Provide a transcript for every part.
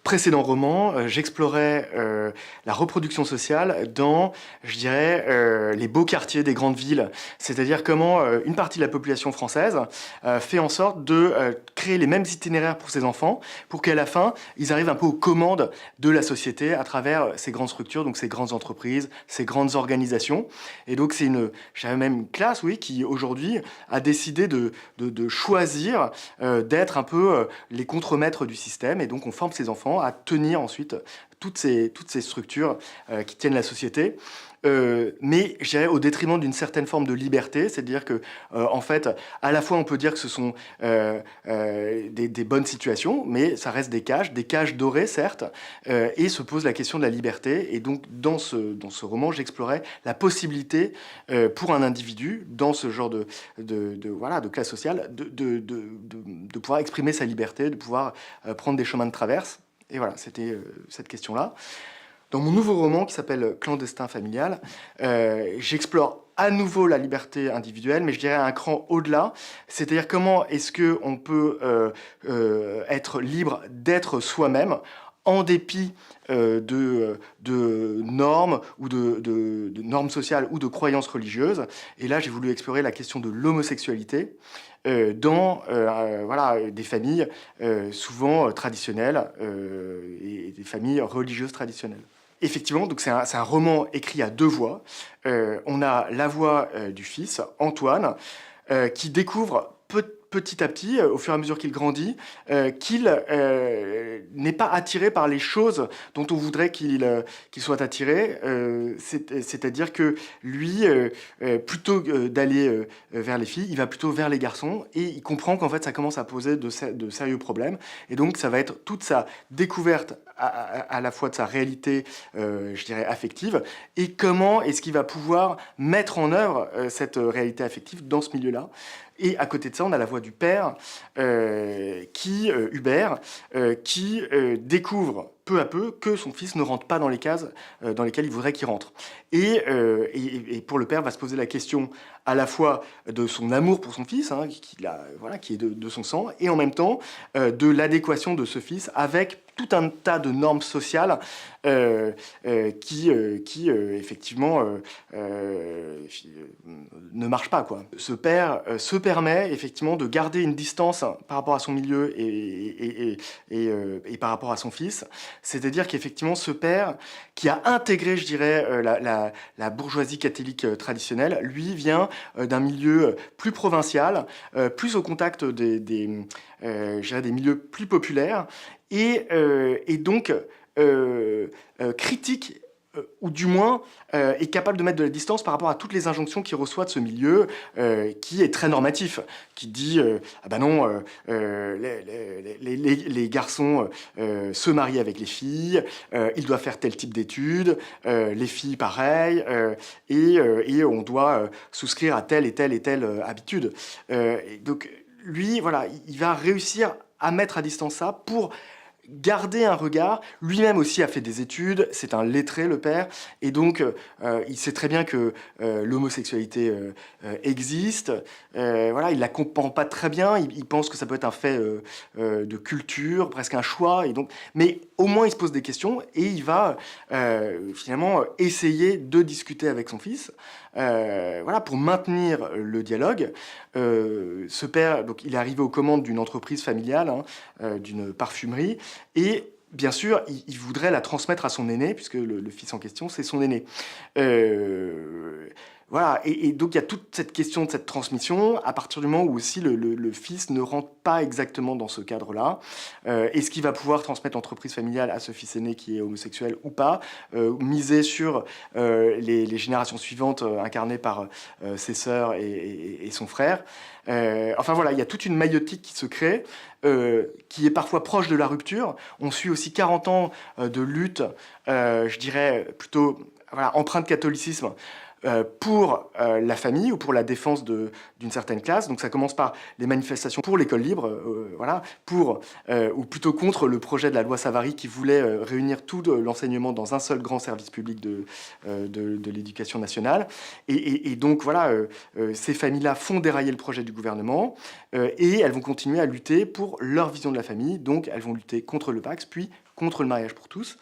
précédent roman, j'explorais la reproduction sociale dans, je dirais, les beaux quartiers des grandes villes. C'est-à-dire comment une partie de la population française fait en sorte de créer les mêmes itinéraires pour ses enfants, pour qu'à la fin, ils arrivent un peu aux commandes de la société à travers ces grandes structures, donc ces grandes entreprises, ces grandes organisations. Et donc c'est j'avais même une classe, oui, qui aujourd'hui a décidé de choisir d'être un peu les contremaîtres du système. Et donc on forme ces enfants à tenir ensuite toutes ces structures qui tiennent la société. Mais je dirais au détriment d'une certaine forme de liberté, c'est-à-dire que en fait, à la fois on peut dire que ce sont des bonnes situations, mais ça reste des cages dorées certes, et se pose la question de la liberté. Et donc dans ce roman, j'explorais la possibilité pour un individu dans ce genre de classe sociale de pouvoir exprimer sa liberté, de pouvoir prendre des chemins de traverse. Et voilà, c'était cette question-là. Dans mon nouveau roman qui s'appelle Clandestin familial, j'explore à nouveau la liberté individuelle, mais je dirais un cran au-delà. C'est-à-dire comment est-ce qu'on peut être libre d'être soi-même en dépit de normes ou de normes sociales ou de croyances religieuses. Et là, j'ai voulu explorer la question de l'homosexualité dans des familles souvent traditionnelles et des familles religieuses traditionnelles. Effectivement, donc c'est un roman écrit à deux voix. On a la voix du fils, Antoine, qui découvre petit à petit, au fur et à mesure qu'il grandit, qu'il n'est pas attiré par les choses dont on voudrait qu'il soit attiré. C'est-à-dire que lui, plutôt d'aller vers les filles, il va plutôt vers les garçons, et il comprend qu'en fait ça commence à poser de sérieux problèmes. Et donc ça va être toute sa découverte à la fois de sa réalité, je dirais, affective, et comment est-ce qu'il va pouvoir mettre en œuvre cette réalité affective dans ce milieu-là. Et à côté de ça, on a la voix du père, Hubert, qui découvre peu à peu que son fils ne rentre pas dans les cases dans lesquelles il voudrait qu'il rentre. Et pour le père, va se poser la question à la fois de son amour pour son fils, hein, qui est de son sang, et en même temps de l'adéquation de ce fils avec tout un tas de normes sociales qui effectivement ne marchent pas, quoi. Ce père se permet effectivement de garder une distance par rapport à son milieu et par rapport à son fils. C'est-à-dire qu'effectivement, ce père qui a intégré, je dirais, la bourgeoisie catholique traditionnelle, lui vient d'un milieu plus provincial, plus au contact je dirais des milieux plus populaires, et donc critique, ou du moins est capable de mettre de la distance par rapport à toutes les injonctions qu'il reçoit de ce milieu, qui est très normatif, qui dit ah ben non, les garçons se marient avec les filles, ils doivent faire tel type d'études, les filles pareil, et on doit souscrire à telle et telle et telle habitude. Et donc lui, voilà, il va réussir à mettre à distance ça pour garder un regard. Lui-même aussi a fait des études, c'est un lettré, le père, et donc il sait très bien que l'homosexualité existe. Voilà, il la comprend pas très bien, il pense que ça peut être un fait de culture, presque un choix, et donc, mais au moins il se pose des questions, et il va finalement essayer de discuter avec son fils, voilà, pour maintenir le dialogue. Ce père, donc, il est arrivé aux commandes d'une entreprise familiale, hein, d'une parfumerie, et bien sûr, il voudrait la transmettre à son aîné, puisque le fils en question, c'est son aîné. Voilà, et donc il y a toute cette question de cette transmission, à partir du moment où aussi le fils ne rentre pas exactement dans ce cadre-là. Est-ce qu'il va pouvoir transmettre l'entreprise familiale à ce fils aîné qui est homosexuel ou pas, miser sur les générations suivantes incarnées par ses sœurs et son frère. Enfin voilà, il y a toute une maïotique qui se crée, qui est parfois proche de la rupture. On suit aussi 40 ans de lutte, je dirais plutôt voilà, empreinte catholicisme, pour la famille ou pour la défense d'une certaine classe. Donc ça commence par les manifestations pour l'école libre, voilà, ou plutôt contre le projet de la loi Savary qui voulait réunir tout l'enseignement dans un seul grand service public de l'éducation nationale. Et donc voilà, ces familles-là font dérailler le projet du gouvernement, et elles vont continuer à lutter pour leur vision de la famille. Donc elles vont lutter contre le Pax, puis contre le mariage pour tous.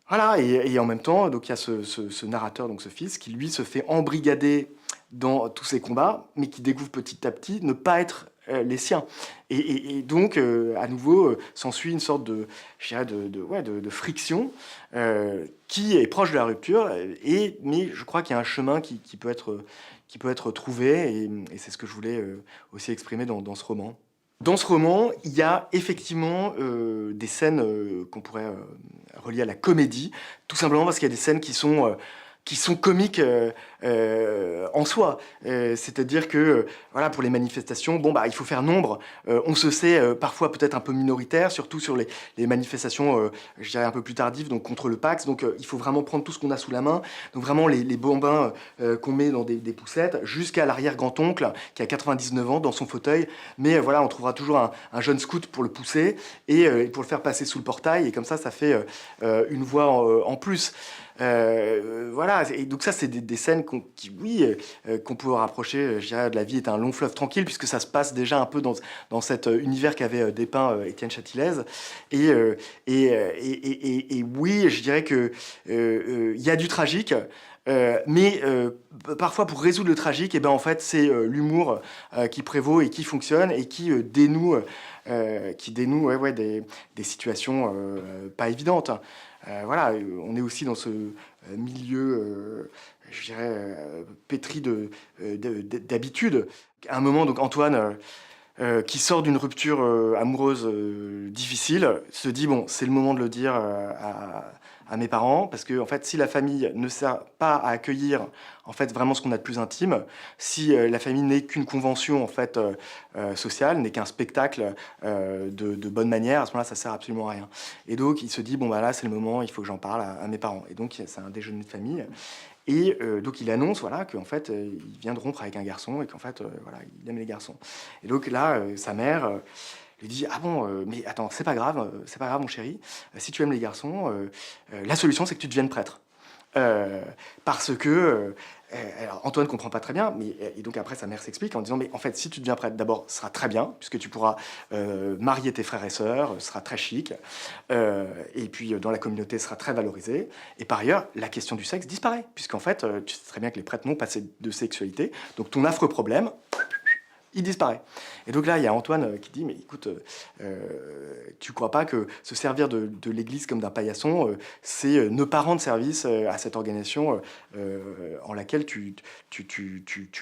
Voilà, et en même temps, donc il y a ce narrateur, donc ce fils, qui lui se fait embrigader dans tous ces combats, mais qui découvre petit à petit ne pas être les siens. Et donc, à nouveau, s'ensuit une sorte de, je dirais, de friction qui est proche de la rupture, mais je crois qu'il y a un chemin qui peut être trouvé, et c'est ce que je voulais aussi exprimer dans ce roman. Dans ce roman, il y a effectivement des scènes qu'on pourrait relier à la comédie, tout simplement parce qu'il y a des scènes qui sont comiques en soi. C'est-à-dire que, voilà, pour les manifestations, bon, bah, il faut faire nombre. On se sait parfois peut-être un peu minoritaire, surtout sur les manifestations, je dirais, un peu plus tardives, donc contre le Pax. Donc, il faut vraiment prendre tout ce qu'on a sous la main. Donc, vraiment, les bambins qu'on met dans des poussettes, jusqu'à l'arrière-grand-oncle, qui a 99 ans, dans son fauteuil. Mais voilà, on trouvera toujours un jeune scout pour le pousser et pour le faire passer sous le portail. Et comme ça fait une voix en plus. Voilà, et donc ça, c'est des scènes qu'on peut rapprocher, je dirais, de La vie est un long fleuve tranquille, puisque ça se passe déjà un peu dans cet univers qu'avait dépeint Étienne Chatilez. Et oui, je dirais que il y a du tragique. Mais parfois, pour résoudre le tragique, et ben, en fait, c'est l'humour qui prévaut et qui fonctionne et qui dénoue des situations pas évidentes. Voilà, on est aussi dans ce milieu, je dirais, pétri d'habitudes. À un moment, donc Antoine, qui sort d'une rupture amoureuse difficile, se dit, bon, c'est le moment de le dire à mes parents, parce que en fait, si la famille ne sert pas à accueillir en fait vraiment ce qu'on a de plus intime, si la famille n'est qu'une convention en fait sociale, n'est qu'un spectacle de bonne manière, à ce moment-là, ça sert absolument à rien. Et donc, il se dit, bon bah là, c'est le moment, il faut que j'en parle à mes parents. Et donc, c'est un déjeuner de famille. Et donc il annonce, voilà, qu'en fait il vient de rompre avec un garçon et qu'en fait voilà, il aime les garçons. Et donc là, sa mère lui dit, ah bon, mais attends, c'est pas grave mon chéri, si tu aimes les garçons, la solution c'est que tu deviennes prêtre. Parce que alors Antoine comprend pas très bien, mais et donc après sa mère s'explique en disant, mais en fait si tu deviens prêtre, d'abord ce sera très bien puisque tu pourras marier tes frères et sœurs, ce sera très chic, et puis dans la communauté ce sera très valorisé, et par ailleurs la question du sexe disparaît puisqu'en fait tu sais très bien que les prêtres n'ont pas de sexualité, donc ton affreux problème il disparaît. Et donc là, il y a Antoine qui dit, mais écoute, tu crois pas que se servir de l'Église comme d'un paillasson, c'est ne pas rendre service à cette organisation en laquelle tu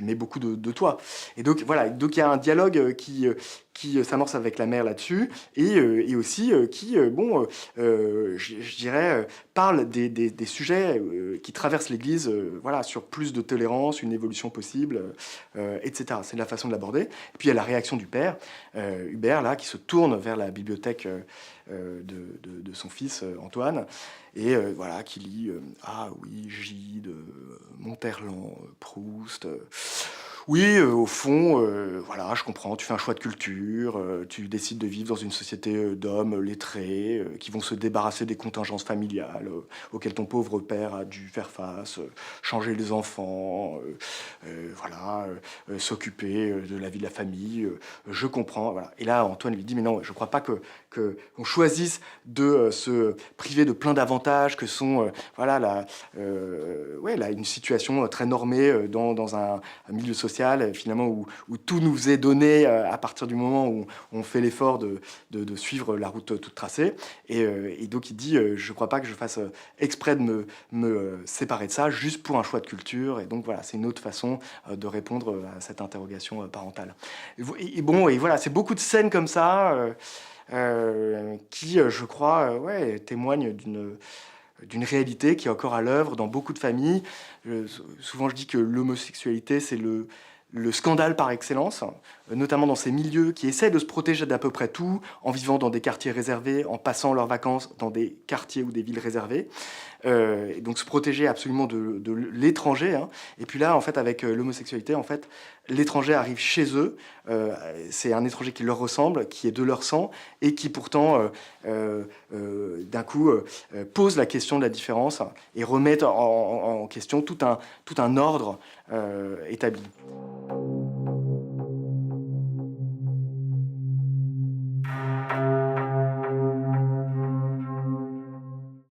mets beaucoup de toi. Et donc voilà, donc il y a un dialogue qui s'amorce avec la mère là-dessus, et aussi je dirais, parle des sujets qui traversent l'Église, voilà, sur plus de tolérance, une évolution possible, etc. C'est la façon de l'aborder. Et puis il y a la réaction du père, Hubert, là, qui se tourne vers la bibliothèque de son fils Antoine, et voilà, qui lit ah oui, Gide, Monterland, Proust. Oui, au fond, voilà, je comprends, tu fais un choix de culture, tu décides de vivre dans une société d'hommes lettrés qui vont se débarrasser des contingences familiales auxquelles ton pauvre père a dû faire face, changer les enfants, voilà, s'occuper de la vie de la famille, je comprends, voilà. Et là, Antoine lui dit, mais non, je crois pas qu'on choisisse de se priver de plein d'avantages que sont, voilà, une situation très normée dans un milieu social, finalement, où tout nous est donné à partir du moment où on fait l'effort de suivre la route toute tracée. Et donc il dit, je ne crois pas que je fasse exprès de me séparer de ça, juste pour un choix de culture. Et donc voilà, c'est une autre façon de répondre à cette interrogation parentale. Et voilà, c'est beaucoup de scènes comme ça qui, je crois, témoignent d'une réalité qui est encore à l'œuvre dans beaucoup de familles. Souvent, je dis que l'homosexualité, c'est le scandale par excellence, notamment dans ces milieux qui essaient de se protéger d'à peu près tout, en vivant dans des quartiers réservés, en passant leurs vacances dans des quartiers ou des villes réservées. Et donc se protéger absolument de l'étranger. Hein. Et puis là, en fait, avec l'homosexualité, en fait, l'étranger arrive chez eux. C'est un étranger qui leur ressemble, qui est de leur sang, et qui pourtant, d'un coup, pose la question de la différence et remet en question tout un ordre établi.